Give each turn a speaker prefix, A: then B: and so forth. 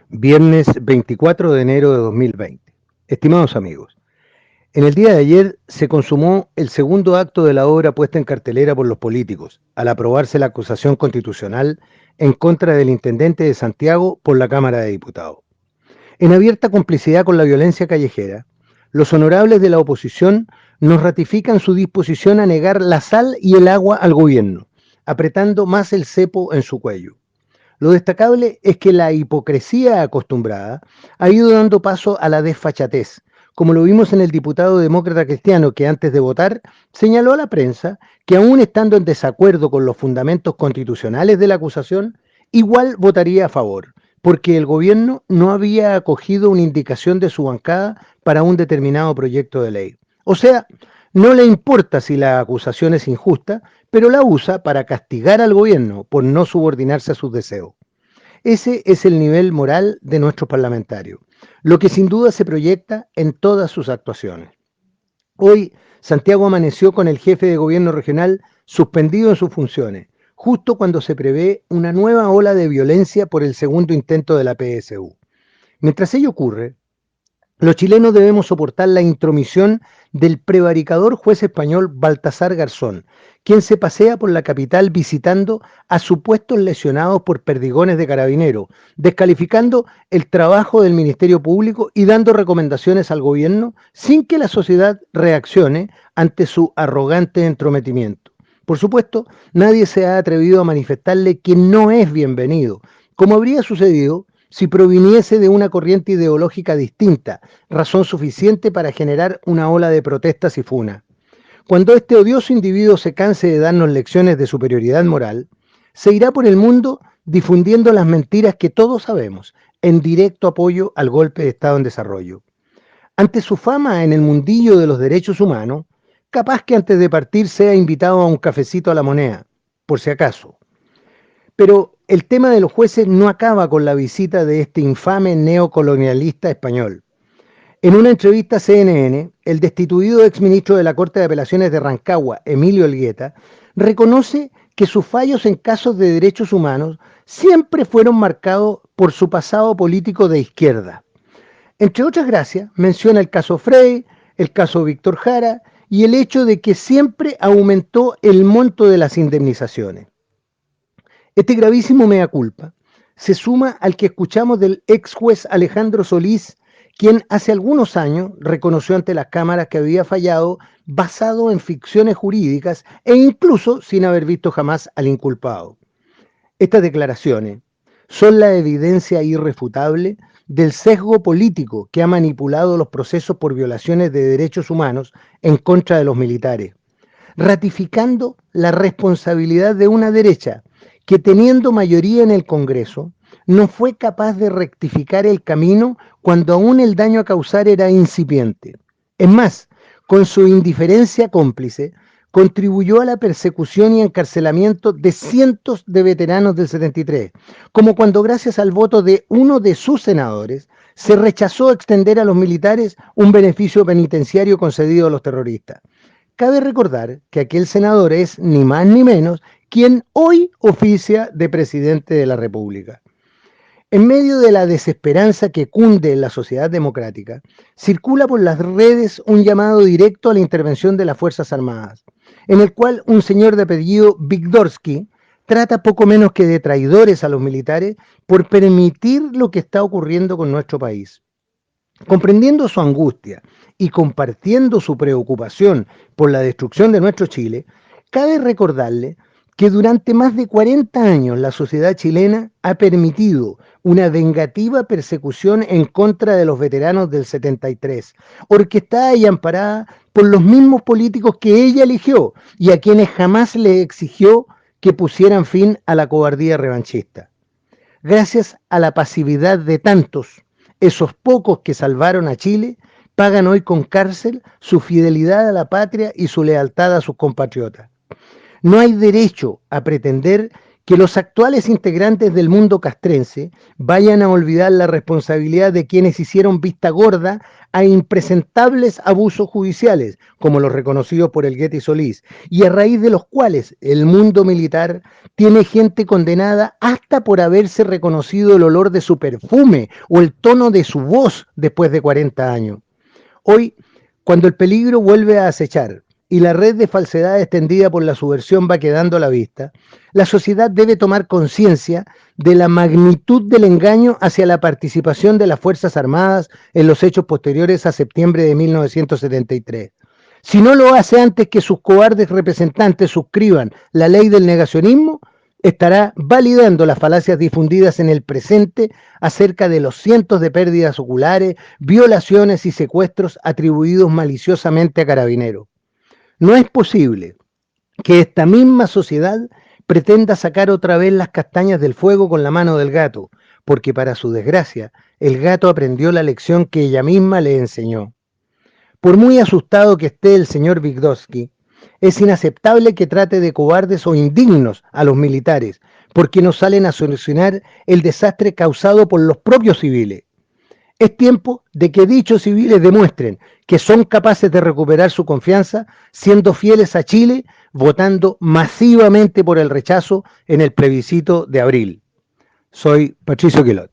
A: Viernes 24 de enero de 2020. Estimados amigos, en el día de ayer se consumó el segundo acto de la obra puesta en cartelera por los políticos, al aprobarse la acusación constitucional en contra del intendente de Santiago por la Cámara de Diputados. En abierta complicidad con la violencia callejera, los honorables de la oposición nos ratifican su disposición a negar la sal y el agua al gobierno, apretando más el cepo en su cuello. Lo destacable es que la hipocresía acostumbrada ha ido dando paso a la desfachatez, como lo vimos en el diputado demócrata cristiano que antes de votar señaló a la prensa que aún estando en desacuerdo con los fundamentos constitucionales de la acusación, igual votaría a favor, porque el gobierno no había acogido una indicación de su bancada para un determinado proyecto de ley. O sea, no le importa si la acusación es injusta, pero la usa para castigar al gobierno por no subordinarse a sus deseos. Ese es el nivel moral de nuestros parlamentarios, lo que sin duda se proyecta en todas sus actuaciones. Hoy, Santiago amaneció con el jefe de gobierno regional suspendido en sus funciones, justo cuando se prevé una nueva ola de violencia por el segundo intento de la PSU. Mientras ello ocurre, los chilenos debemos soportar la intromisión del prevaricador juez español Baltasar Garzón, quien se pasea por la capital visitando a supuestos lesionados por perdigones de carabineros, descalificando el trabajo del Ministerio Público y dando recomendaciones al gobierno sin que la sociedad reaccione ante su arrogante entrometimiento. Por supuesto, nadie se ha atrevido a manifestarle que no es bienvenido, como habría sucedido si proviniese de una corriente ideológica distinta, razón suficiente para generar una ola de protestas y funas. Cuando este odioso individuo se canse de darnos lecciones de superioridad moral, se irá por el mundo difundiendo las mentiras que todos sabemos, en directo apoyo al golpe de Estado en desarrollo. Ante su fama en el mundillo de los derechos humanos, capaz que antes de partir sea invitado a un cafecito a la Moneda, por si acaso. Pero el tema de los jueces no acaba con la visita de este infame neocolonialista español. En una entrevista a CNN, el destituido exministro de la Corte de Apelaciones de Rancagua, Emilio Elgueta, reconoce que sus fallos en casos de derechos humanos siempre fueron marcados por su pasado político de izquierda. Entre otras gracias, menciona el caso Frey, el caso Víctor Jara y el hecho de que siempre aumentó el monto de las indemnizaciones. Este gravísimo mea culpa se suma al que escuchamos del ex juez Alejandro Solís, quien hace algunos años reconoció ante las cámaras que había fallado basado en ficciones jurídicas e incluso sin haber visto jamás al inculpado. Estas declaraciones son la evidencia irrefutable del sesgo político que ha manipulado los procesos por violaciones de derechos humanos en contra de los militares, ratificando la responsabilidad de una derecha que teniendo mayoría en el Congreso, no fue capaz de rectificar el camino cuando aún el daño a causar era incipiente. Es más, con su indiferencia cómplice, contribuyó a la persecución y encarcelamiento de cientos de veteranos del 73, como cuando gracias al voto de uno de sus senadores se rechazó extender a los militares un beneficio penitenciario concedido a los terroristas. Cabe recordar que aquel senador es ni más ni menos quien hoy oficia de presidente de la República. En medio de la desesperanza que cunde en la sociedad democrática, circula por las redes un llamado directo a la intervención de las Fuerzas Armadas, en el cual un señor de apellido Vigdorsky trata poco menos que de traidores a los militares por permitir lo que está ocurriendo con nuestro país. Comprendiendo su angustia y compartiendo su preocupación por la destrucción de nuestro Chile, cabe recordarle que durante más de 40 años la sociedad chilena ha permitido una vengativa persecución en contra de los veteranos del 73, orquestada y amparada por los mismos políticos que ella eligió y a quienes jamás le exigió que pusieran fin a la cobardía revanchista. Gracias a la pasividad de tantos, esos pocos que salvaron a Chile pagan hoy con cárcel su fidelidad a la patria y su lealtad a sus compatriotas. No hay derecho a pretender que los actuales integrantes del mundo castrense vayan a olvidar la responsabilidad de quienes hicieron vista gorda a impresentables abusos judiciales, como los reconocidos por el Guetti Solís, y a raíz de los cuales el mundo militar tiene gente condenada hasta por haberse reconocido el olor de su perfume o el tono de su voz después de 40 años. Hoy, cuando el peligro vuelve a acechar y la red de falsedades extendida por la subversión va quedando a la vista, la sociedad debe tomar conciencia de la magnitud del engaño hacia la participación de las Fuerzas Armadas en los hechos posteriores a septiembre de 1973. Si no lo hace antes que sus cobardes representantes suscriban la ley del negacionismo, estará validando las falacias difundidas en el presente acerca de los cientos de pérdidas oculares, violaciones y secuestros atribuidos maliciosamente a Carabineros. No es posible que esta misma sociedad pretenda sacar otra vez las castañas del fuego con la mano del gato, porque para su desgracia, el gato aprendió la lección que ella misma le enseñó. Por muy asustado que esté el señor Vigdowski, es inaceptable que trate de cobardes o indignos a los militares, porque no salen a solucionar el desastre causado por los propios civiles. Es tiempo de que dichos civiles demuestren que son capaces de recuperar su confianza, siendo fieles a Chile, votando masivamente por el rechazo en el plebiscito de abril. Soy Patricio Quilot.